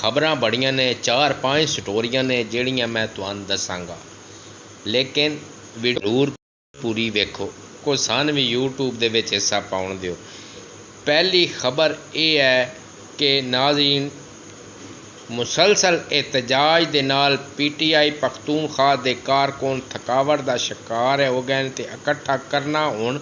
खबरां बड़ियां ने, 4-5 स्टोरियां ने जिहड़ियां मैं तुहानूं दस्सांगा, लेकिन वीडियो जरूर पूरी वेखो। को सन भी यूट्यूब दे विच हिस्सा पाउण दिओ। पहली खबर यह है कि नाज़रीन, मुसलसल एहतजाज दे नाल PTI पख्तूनख्वा दे कारकुन थकावट दा शिकार हो गए ते इकट्ठा करना हुण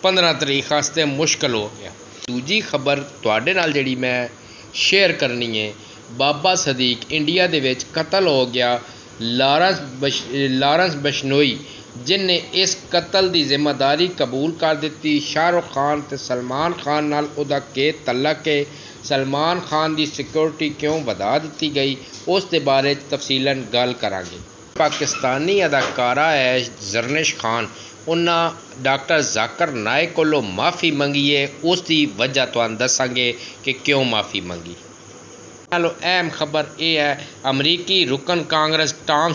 15 तरीक वास्ते मुश्किल हो गया। दूजी खबर तुहाडे नाल जिहड़ी मैं शेयर करनी है, बाबा सदीक इंडिया दे विच कतल हो गया। लारेंस बिश्नोई जिन्ने इस कतल की जिम्मेदारी कबूल कर दी। शाहरुख खान ते सलमान खान नाल उहदा के तल्लक है, सलमान खान की सिक्योरिटी क्यों वधा दी गई, उस दे बारे तफसीलन गल करांगे। पाकिस्तानी अदाकारा है जरनिश खान, उन्हें डॉक्टर जाकिर नायक कोलों माफ़ी मंगी है। उसकी वजह तुहानूं दसांगे कि क्यों माफ़ी मंगी। चलो अहम खबर यह है, अमरीकी रुकन कांग्रेस टॉम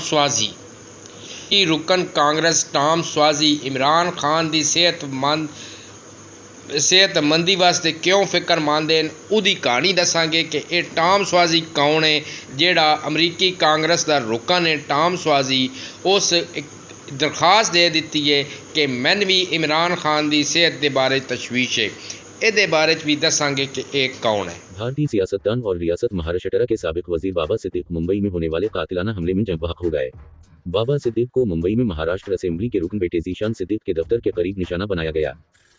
स्वाज़ी इमरान खान की सेहतमंदी वास्ते क्यों फिक्रमंद हैं, उसकी कहानी दसांगे कि यह टॉम स्वाज़ी कौन है। जिहड़ा अमरीकी कांग्रेस का रुकन है टॉम स्वाज़ी, उस दरखास्त दे दी है कि मैंने भी इमरान खान की सेहत के बारे तशवीश है। ये बारे भी दसांगे कि एक कौन है। भारतीय सियासतदान और रियासत महाराष्ट्र के साबिक वजीर बाबा सिद्दीक मुंबई में होने वाले कातिलाना हमले में जंग-बहक हो गए। बाबा सिद्दीक को मुंबई में महाराष्ट्र असेंबली के रुकन बेटे ज़ीशान सिद्दीक के दफ्तर के करीब निशाना बनाया गया।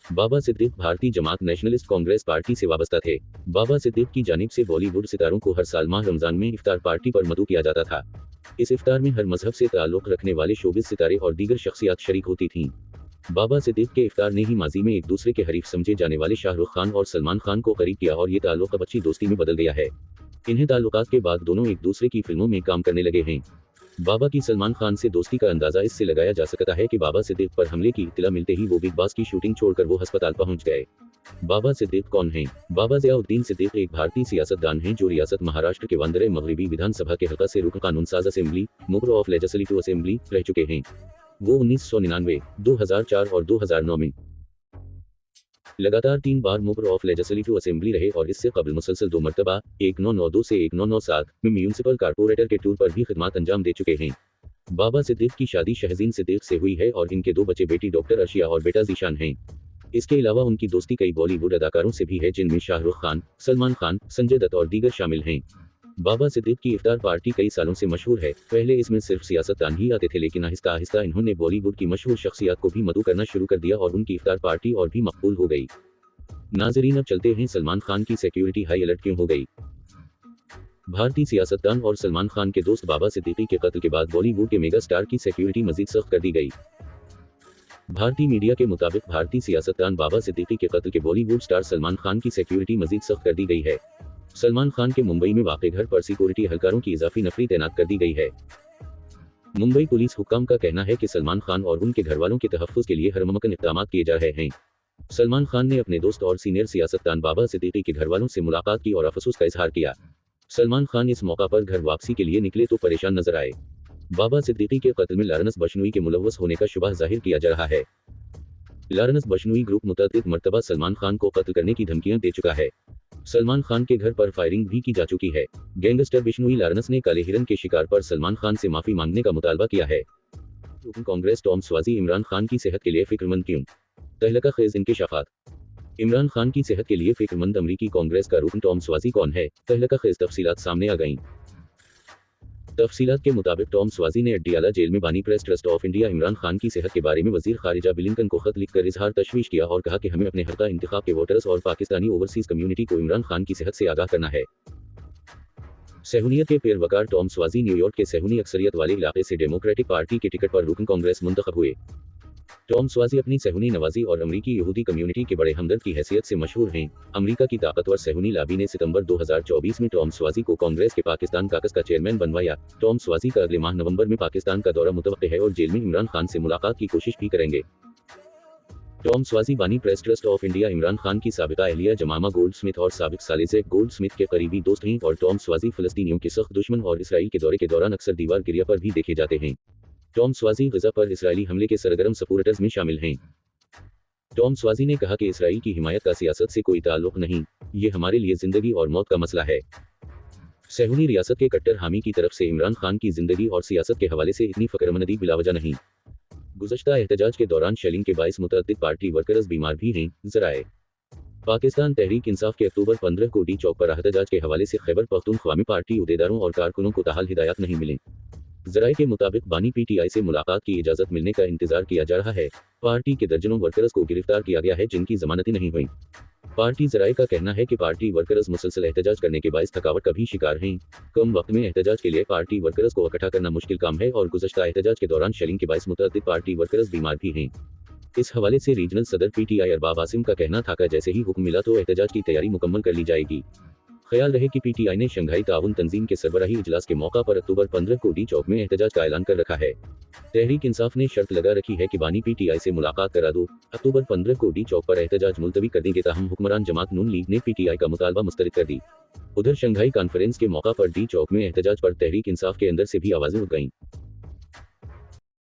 बाबा सिद्दीक भारतीय जमात नेशनलिस्ट कांग्रेस पार्टी से वाबस्ता थे। बाबा सिद्दीक की जानिब से बॉलीवुड सितारों को हर साल माह रमजान में इफ्तार पार्टी पर मदऊ किया जाता था। इस इफ्तार में हर मजहब से ताल्लुक रखने वाले शोबिज़ सितारे और दीगर शख्सियात शरीक होती थीं। बाबा सिद्दीक के इफ्तार ने ही माजी में एक दूसरे के हरीफ समझे जाने वाले शाहरुख खान और सलमान खान को करीब किया और ये ताल्लुक अब अच्छी दोस्ती में बदल गया है। इन्हें ताल्लुकात के बाद दोनों एक दूसरे की फिल्मों में काम करने लगे हैं। बाबा की सलमान खान से दोस्ती का अंदाजा इससे लगाया जा सकता है कि बाबा सिद्दीक पर हमले की इत्तला मिलते ही वो बिग बॉस की शूटिंग छोड़कर वो अस्पताल पहुंच गए। बाबा सिद्दीक कौन हैं? बाबा ज़ियाउद्दीन सिद्दीक एक भारतीय सियासतदान हैं जो रियासत महाराष्ट्र के वांदरे मगरिबी विधानसभा के हल्का से रुकन कानून साज assembly member of legislative assembly रह चुके हैं। वो 1999, 2004 और 2009 में लगातार 3 बार मेंबर ऑफ लेजिस्लेटिव असेंबली रहे और इससे कबल मुसलसल 2 मरतबा 1992 से 1997 में म्यूनिसिपल कारपोरेटर के तौर पर भी खिदमत अंजाम दे चुके हैं। बाबा सिद्दीक की शादी शहजीन सिद्दीक से हुई है और इनके 2 बच्चे, बेटी डॉक्टर अर्शिया और बेटा ज़ीशान हैं। इसके अलावा उनकी दोस्ती कई बॉलीवुड अदाकारों से भी है, जिनमें शाहरुख खान, सलमान खान, संजय दत्त और दीगर शामिल हैं। बाबा सिद्दीक की इफ्तार पार्टी कई सालों से मशहूर है। पहले इसमें सिर्फ सियासतदान ही आते थे, लेकिन आहिस्ता आहिस्ता इन्होंने बॉलीवुड की मशहूर शख्सियात को भी मदऊ करना शुरू कर दिया और उनकी इफ्तार पार्टी और भी मकबूल हो गई। नाजरीन, अब चलते हैं सलमान खान की सिक्योरिटी हाई अलर्ट क्यों हो गई। भारतीय सियासतदान और सलमान खान के दोस्त बाबा सिद्दीकी के कत्ल के बाद बॉलीवुड के मेगा स्टार की सिक्योरिटी मजीद सख्त कर दी गई। भारतीय मीडिया के मुताबिक भारतीय सियासतदान बाबा सिद्दीकी के कत्ल के बॉलीवुड स्टार सलमान खान की सिक्योरिटी मजीद सख्त कर दी गई है। सलमान खान के मुंबई में वाक़े घर पर सिक्योरिटी एहलकारों की इजाफी नफरी तैनात कर दी गई है। मुंबई पुलिस हुक्काम का कहना है कि सलमान खान और उनके घरवालों के तहफ़्फ़ुज़ के लिए हर मुमकिन इक़दामात किए जा रहे हैं। सलमान खान ने अपने दोस्त और सीनियर सियासतदान बाबा सिद्दीकी के घरवालों से मुलाकात की और अफसोस का इजहार किया। सलमान खान इस मौका पर घर वापसी के लिए निकले तो परेशान नजर आए। बाबा सिद्दीकी के कत्ल में लारेंस बिश्नोई के मुलव्वस होने का शुबह जाहिर किया जा रहा है। लारेंस बिश्नोई ग्रुप मुतअद्दिद मर्तबा सलमान खान को कत्ल करने की धमकियां दे चुका है। सलमान खान के घर पर फायरिंग भी की जा चुकी है। गैंगस्टर बिश्नोई लारेंस ने काले हिरन के शिकार पर सलमान खान से माफी मांगने का मुतालबा किया है। रुकन कांग्रेस टॉम स्वाज़ी इमरान खान की सेहत के लिए फिक्रमंद क्यों? तहलका खेज इंकशाफात। इमरान खान की सेहत के लिए फिक्रमंद अमरीकी कांग्रेस का रुकन टॉम स्वाज़ी कौन है? तहलका खेज तफसीलात सामने आ गईं। तफसीलात के मुताबिक टॉम स्वाज़ी ने अड्डियाला जेल में बानी press trust of India Imran Khan की सेहत के बारे में वजीर खारिजा ब्लिंकन को खत लिखकर इजहार तशवीश किया और कहा कि हमें अपने हल्का इंतखाब के वोटर्स और पाकिस्तानी ओवरसीज कम्युनिटी को इमरान खान की सेहत से आगाह करना है। सहूनियत के पैरवकार टॉम स्वाज़ी न्यूयॉर्क के सहूनी अक्सरियत वाले इलाके से डेमोक्रेटिक पार्टी के टिकट पर रुकन कांग्रेस मुंतखब हुए। टॉम स्वाज़ी अपनी सहूनी नवाजी और अमरीकी यहूदी कम्युनिटी के बड़े हमदर्द की हैसियत से मशहूर हैं। अमरीका की ताकतवर सहूनी लाबी ने सितंबर 2024 में टॉम स्वाज़ी को कांग्रेस के पाकिस्तान काकस का चेयरमैन बनवाया। टॉम स्वाज़ी का अगले माह नवंबर में पाकिस्तान का दौरा मुतवक्किल है और जेल में इमरान खान से मुलाकात की कोशिश भी करेंगे। टॉम स्वाज़ी बानी press trust of India Imran Khan की साबिका अहलिया जमामा गोल्ड स्मिथ और साबिक सालिज़ गोल्ड स्मिथ के करीबी दोस्त हैं और टॉम स्वाज़ी फ़लस्तीनियों के सख्त दुश्मन और इसराइल के दौरे के दौरान अक्सर दीवार गिरिया पर भी देखे जाते हैं। टॉम स्वाज़ी गज़ा पर इसराइली हमले के सरगर्म सपोर्टर्स में शामिल हैं। टॉम स्वाज़ी ने कहा कि इसराइल की हिमायत का सियासत से कोई ताल्लुक नहीं, ये हमारे लिए जिंदगी और मौत का मसला है। सहूली रियासत के कट्टर हामी की तरफ से इमरान खान की जिंदगी और सियासत के हवाले से इतनी फ़िक्रमंदी बिलावजह नहीं। गुज़श्ता एहतजाज के दौरान शेलिंग के बाइस मुतअद्दिद पार्टी वर्कर्स बीमार भी हैं। ज़राए पाकिस्तान तहरीक इंसाफ के अक्टूबर 15 को डी चौक पर एहतजाज के हवाले से खैबर पख्तूनख्वा में पार्टी उहदेदारों और कारकुनों को ताहाल हिदायत नहीं मिली। ज़राए के मुताबिक बानी पीटीआई से मुलाकात की इजाज़त मिलने का इंतजार किया जा रहा है। पार्टी के दर्जनों वर्कर्स को गिरफ्तार किया गया है जिनकी जमानतें नहीं हुई। पार्टी ज़राए का कहना है कि पार्टी वर्कर्स मुसलसल एहतजाज करने के बाइस थकावट का भी शिकार हैं। कम वक्त में एहतजाज के लिए पार्टी वर्कर्स को इकट्ठा करना मुश्किल काम है और गुज़श्ता एहतजाज के दौरान शेलिंग के बाइस मुतअद्दिद पार्टी वर्कर्स बीमार भी हैं। इस हवाले से रीजनल सदर पीटीआई अरबाब आसिम का कहना था कि जैसे ही हुक्म मिला तो एहतजाज की तैयारी मुकम्मल कर ली जाएगी। ख्याल रहे कि पीटीआई ने शंघाई ताउन तंजीम के सरबराही इजलास के मौका पर अक्टूबर 15 को डी चौक में एहतजाज का ऐलान कर रखा है। तहरीक इंसाफ ने शर्त लगा रखी है कि बानी पीटीआई से मुलाकात करा दो। अक्टूबर 15 को डी चौक पर एहतजाज मुलतवी कर देंगे, ताहम हुक्मरान जमात नून लीग ने पीटीआई का मुतालबा मुस्तरद कर दी। उधर शंघाई कॉन्फ्रेंस के मौका पर डी चौक में एहतजाज पर तहरीक इंसाफ के अंदर से भी आवाजें उठ गईं।